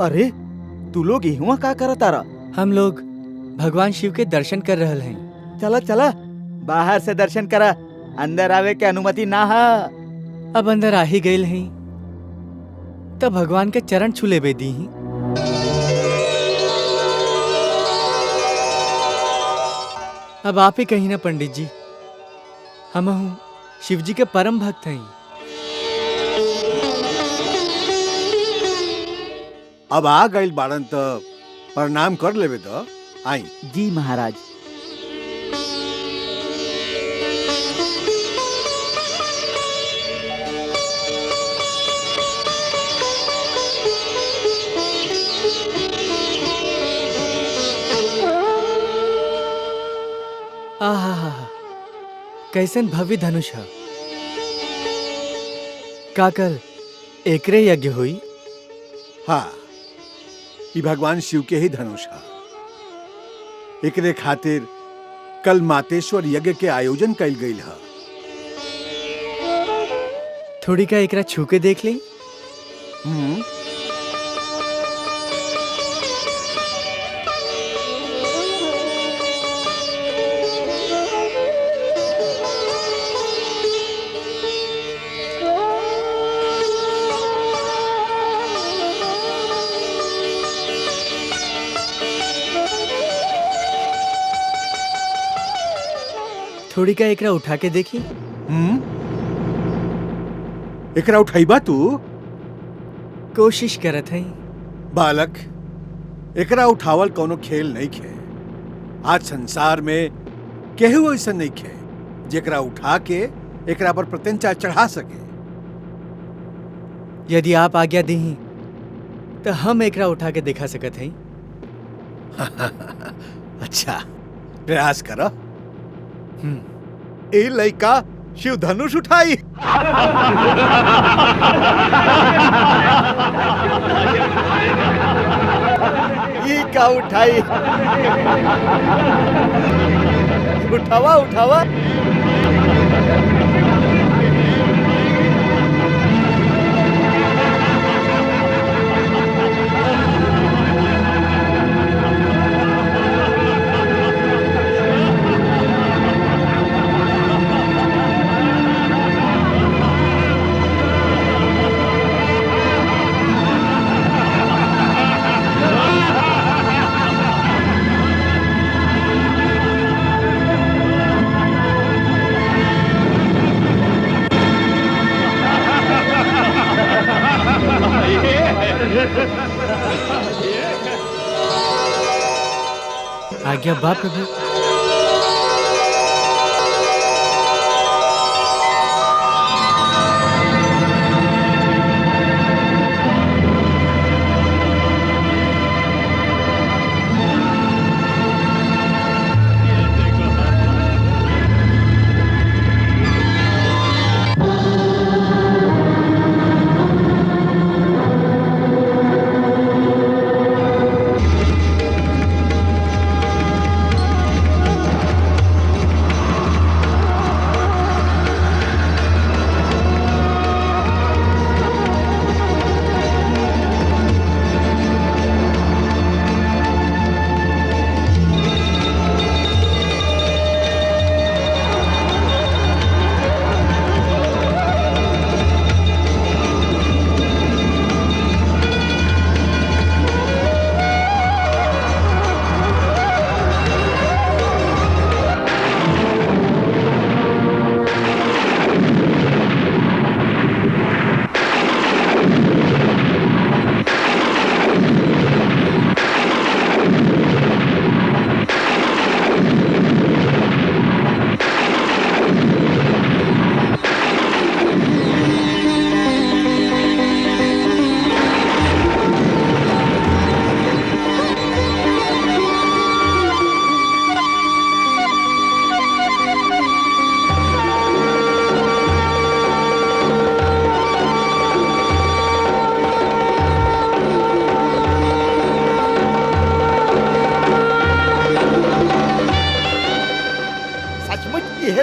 अरे तू लोग इहुआ का करत तारा? हम लोग भगवान शिव के दर्शन कर रहल हैं। चला चला बाहर से दर्शन करा, अंदर आवे के अनुमति ना है। अब अंदर आ ही गए हैं तब भगवान के चरण छू लेबे दी ही। अब आप ही कही ना पंडित जी, हम शिव जी के परम भक्त हैं। अब आ गइल बाड़न त प्रणाम कर लेवे तो आई। जी महाराज। आहा, कैसन भव्य धनुष है। का कल एकरे यज्ञ हुई? हाँ, ई भगवान शिव के ही धनुष है। एकरे खातिर कल मातेश्वर यज्ञ के आयोजन कइल गइल है। थोड़ी का एकरा छू के देख ली। थोड़ी का एकरा उठा के देखी। एकरा उठाइबा तू? कोशिश करत है। बालक, एकरा उठावल कोनो खेल नहीं खे। आज संसार में केहू ऐसा नहीं खे जेकरा उठा के एकरा पर प्रत्यंचा चढ़ा सके। यदि आप आज्ञा दी तो हम एकरा उठा के दिखा सकत हैं। अच्छा, प्रयास करो। ए लइका शिव धनुष उठाई। ये का उठाई? उठावा उठावा। आज्ञा बा प्रभु।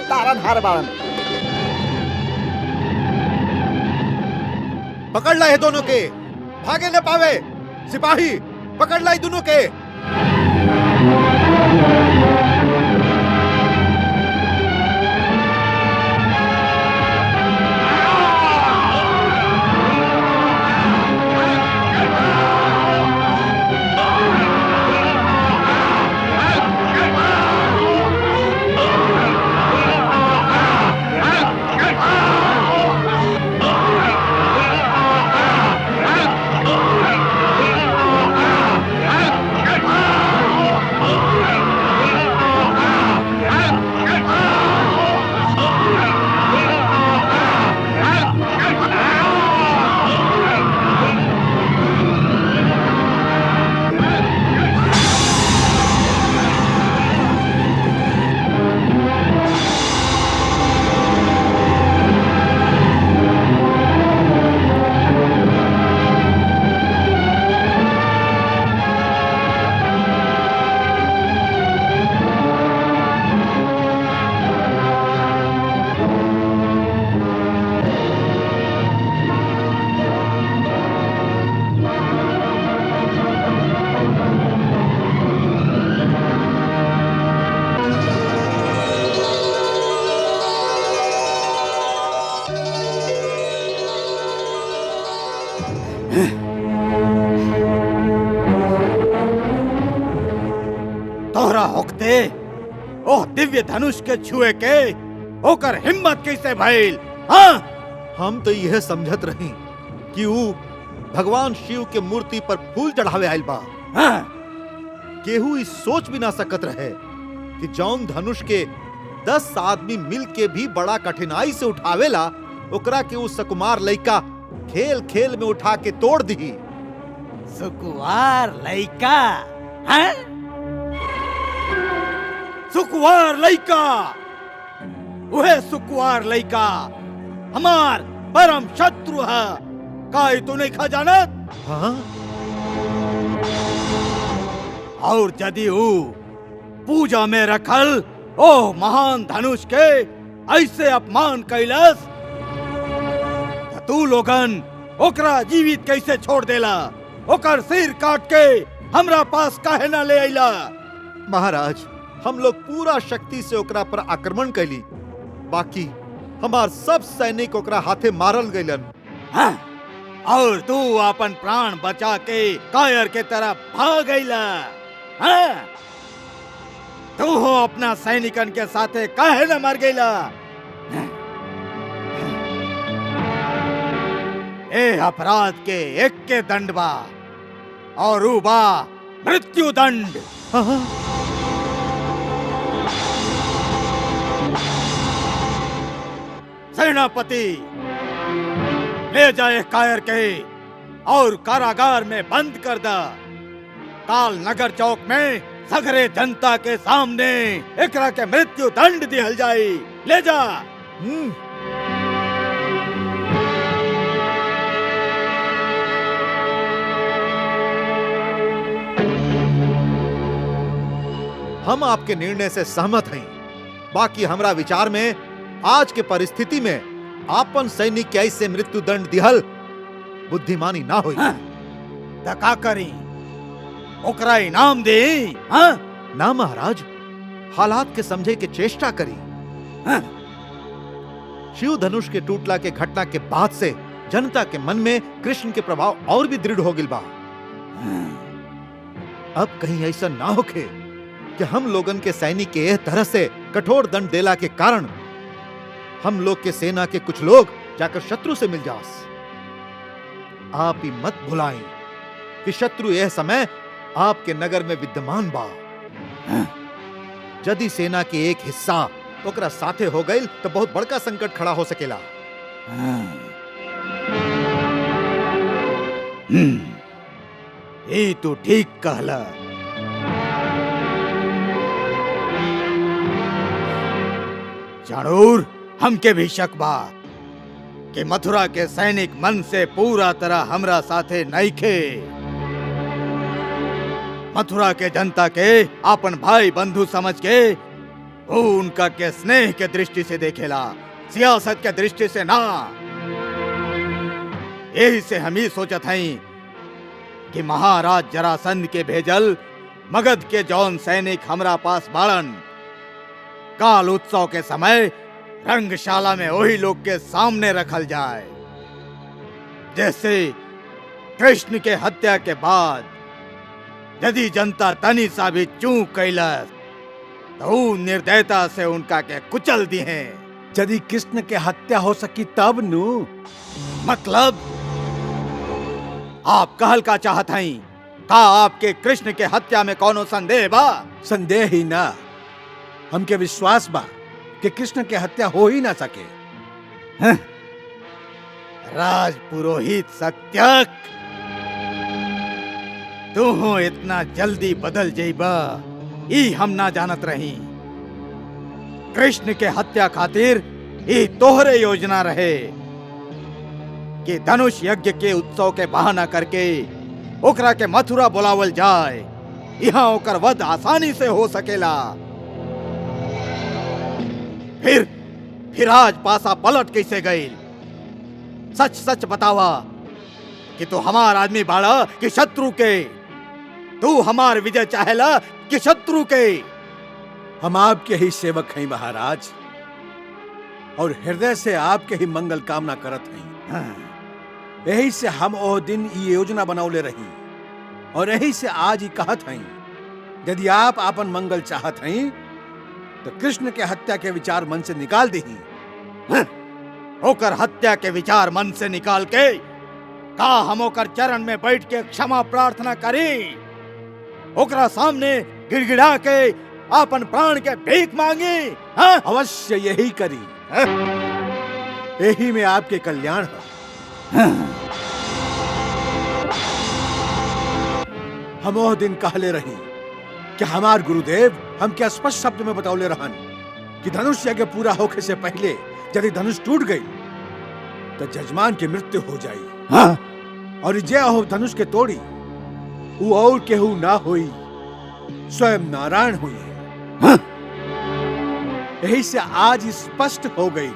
तारनहार बाड़न। पकड़ ला है दोनों के, भागे न पावे। सिपाही पकड़ लाई दोनों के। तोहरा होकते ओह दिव्य धनुष के छुए के ओकर हिम्मत कैसे भइल? हाँ, हम तो यह समझत रही कि ऊ भगवान शिव के मूर्ति पर फूल चढ़ावे आयल बा। हाँ, केहू इस सोच भी ना सकत रहे कि जौन धनुष के 10 आदमी मिल के भी बड़ा कठिनाई से उठावेला, ओकरा के ऊ सकुमार लइका खेल खेल में उठा के तोड़ दी। सुकुवार लइका? हाँ? सुकुवार लइका, वह सुकुवार लइका हमार परम शत्रु है। का तू नहीं खा जानत? हाँ? और यदि ऊ पूजा में रखल ओ महान धनुष के ऐसे अपमान कैलस, तू लोगन ओकरा जीवित कैसे छोड़ देला? ओकर सिर काट के हमरा पास काहे ना ले आइला? महाराज, हम लोग पूरा शक्ति से ओकरा पर आक्रमण कैली, बाकी हमार सब सैनिक ओकरा हाथे मारल गइलन। हाँ? और तू अपन प्राण बचा के कायर के तरफ भाग गइला। हाँ? तू हो अपना सैनिकन के साथे काहे न मर गइला? ए अपराध के एक के दंड बा, और ऊ बा मृत्यु दंड। सेनापति, ले जाए कायर के और कारागार में बंद कर दा। काल नगर चौक में सगरे जनता के सामने एकरा के मृत्यु दंड दिहल जाई। ले जा। हम आपके निर्णय से सहमत हैं, बाकी हमरा विचार में आज के परिस्थिति में आपन सैनिक के ऐसे मृत्यु दंड दिहल बुद्धिमानी ना होई। हाँ? त का करी? ओकरा इनाम दे? हाँ? ना महाराज, हालात के समझे के चेष्टा करी। हाँ? शिव धनुष के टूटला के घटना के बाद से जनता के मन में कृष्ण के प्रभाव और भी दृढ़ हो गिल बा। अब कहीं ऐसा ना होके कि हम लोगन के सैनिक के एह तरह से कठोर दंड देला के कारण हम लोग के सेना के कुछ लोग जाकर शत्रु से मिल जास। आप ही मत भुलाएं कि शत्रु यह समय आपके नगर में विद्यमान बा। यदि सेना के एक हिस्सा ओकरा साथे हो गई तो बहुत बड़का संकट खड़ा हो सकेला। ये तो ठीक कहला। जरूर हमके भी शक बा कि मथुरा के सैनिक मन से पूरा तरह हमरा साथे नहीं खे। मथुरा के जनता के अपन भाई बंधु समझ के वो उनका के स्नेह के दृष्टि से देखेला, सियासत के दृष्टि से ना। यही से हम ही सोचत हई कि महाराज जरासंध के भेजल मगध के जौन सैनिक हमरा पास बाड़न, काल उत्सव के समय रंगशाला में वही लोग के सामने रखल जाए। जैसे कृष्ण के हत्या के बाद यदि जनता तनी सा भी चूक कैलस तो ऊ निर्दयता से उनका के कुचल दी है। यदि कृष्ण के हत्या हो सकी तब नु। मतलब आप कहल का चाहत हई? का आपके कृष्ण के हत्या में कोनो संदेह बा? संदेह ही ना, हमके विश्वास बा कि कृष्ण के हत्या हो ही ना सके। राज पुरोहित सत्यक, तू हो इतना जल्दी बदल जाइबा ई हम ना जानत रही। कृष्ण के हत्या खातिर ई तोहरे योजना रहे कि धनुष यज्ञ के उत्सव के बहाना करके ओकरा के मथुरा बुलावल जाए, यहाँ ओकर वध आसानी से हो सकेला। फिर आज पासा पलट कैसे गई? सच सच बतावा कि तू हमार आदमी बाड़ा कि शत्रु के? तू हमार विजय चाहेला कि शत्रु के? हम आपके ही सेवक हैं महाराज, और हृदय से आपके ही मंगल कामना करत हैं। यही से हम ओह दिन ये योजना बनौले रही, और यही से आज ही कहत हैं, यदि आप आपन मंगल चाहत हैं तो कृष्ण के हत्या के विचार मन से निकाल दही। होकर हत्या के विचार मन से निकाल के का हम ओकर चरण में बैठ के क्षमा प्रार्थना करी? ओकरा सामने गिड़गिड़ा के अपन प्राण के भीख मांगी? हाँ? अवश्य यही करी, यही में आपके कल्याण है। हम ओह दिन कहले रही कि हमार गुरुदेव हम क्या स्पष्ट शब्द में बतौले रहन कि धनुष यज्ञ पूरा होके से पहले यदि धनुष टूट गई तो जजमान की मृत्यु हो जाई। हाँ? और जे हो धनुष के तोड़ी वो और केहू ना हुई, स्वयं नारायण हुई। हाँ? यही से आज स्पष्ट हो गई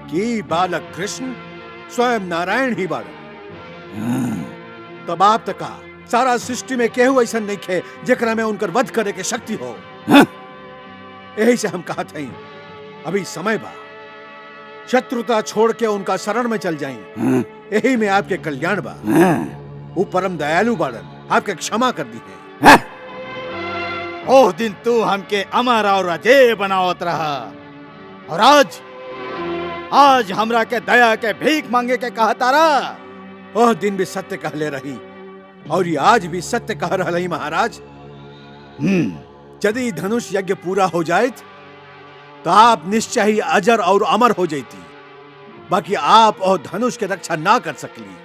कि बालक कृष्ण स्वयं नारायण ही बालक। तब आप तक सारा सृष्टि में केहू ऐसा नहीं खे जेकरा में उनकर वध करे के शक्ति हो। हाँ? यही से हम कहते हैं अभी समय बा, शत्रुता छोड़ के उनका शरण में चल जाएं। हाँ? यही में आपके कल्याण बा। हाँ? वो परम दयालु बाड़न, आपके क्षमा कर दी है। ओह दिन तू हमके अमर और अजय बनावत रहा, और आज हमरा के दया के भीख मांगे के कहता रहा। ओह दिन भी सत्य कहले रही, और ये आज भी सत्य कह रहा है महाराज। यदि धनुष यज्ञ पूरा हो जाए तो आप निश्चय ही अजर और अमर हो जाती, बाकी आप और धनुष के रक्षा ना कर सकली।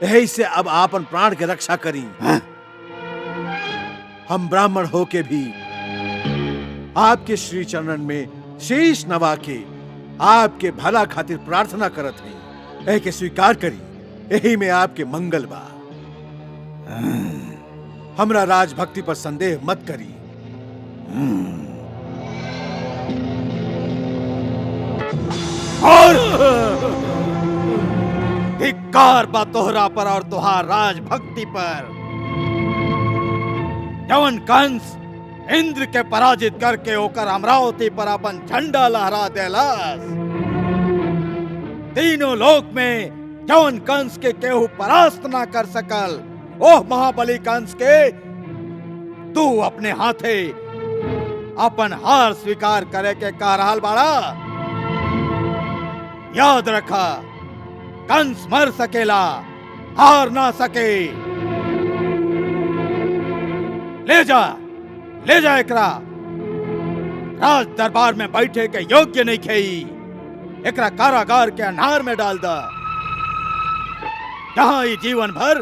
यही से अब आपन प्राण के रक्षा करी। हम ब्राह्मण होके भी आपके श्री चरणन में शीश नवा के आपके भला खातिर प्रार्थना करत हैं। यह के स्वीकार करी, यही में आपके मंगल बा। हमरा राजभक्ति पर संदेह मत करी। और धिक्कार बा तोहरा पर और तुहार राजभक्ति पर। जवन कंस इंद्र के पराजित करके ओकर अमरावती पर अपन झंडा लहरा देलस, तीनों लोक में जवन कंस के केहू परास्त ना कर सकल, ओह महाबली कंस के तू अपने हाथे अपन हार स्वीकार करे के कह रहल बाड़ा। याद रखा, कंस मर सकेला, हार ना सके। ले जा एकरा। राज दरबार में बैठे के योग्य नहीं खेई। एकरा कारागार के अन्हार में डाल दा, जहां ये जीवन भर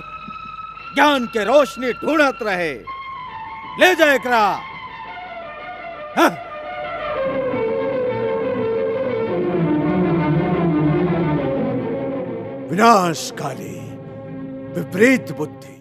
ज्ञान के रोशनी ढूंढत रहे। ले जा एकरा। हाँ? विनाशकाली विपरीत बुद्धि।